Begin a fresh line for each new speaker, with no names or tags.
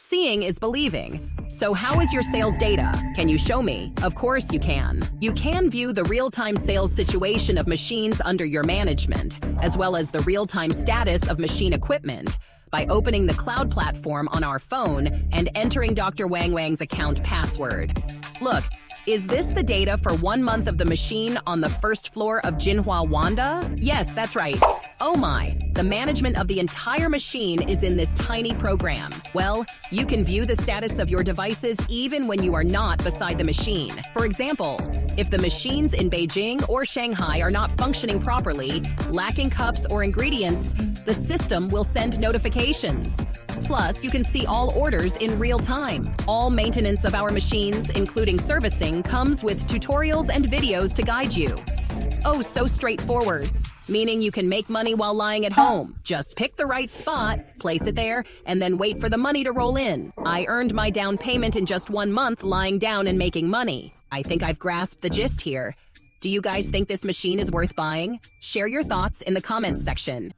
Seeing is believing. So how is your sales data? Can you show me? Of course you can. You can view the real-time sales situation of machines under your management, as well as the real-time status of machine equipment, by opening the cloud platform on our phone and entering Dr. Wang Wang's account password. Look, is this the data for 1 month of the machine on the first floor of Jinhua Wanda? Yes, that's right. Oh my, the management of the entire machine is in this tiny program. Well, you can view the status of your devices even when you are not beside the machine. For example, if the machines in Beijing or Shanghai are not functioning properly, lacking cups or ingredients, the system will send notifications. Plus, you can see all orders in real time. All maintenance of our machines, including servicing, comes with tutorials and videos to guide you. Oh, so straightforward. Meaning you can make money while lying at home. Just pick the right spot, place it there, and then wait for the money to roll in. I earned my down payment in just 1 month lying down and making money. I think I've grasped the gist here. Do you guys think this machine is worth buying? Share your thoughts in the comments section.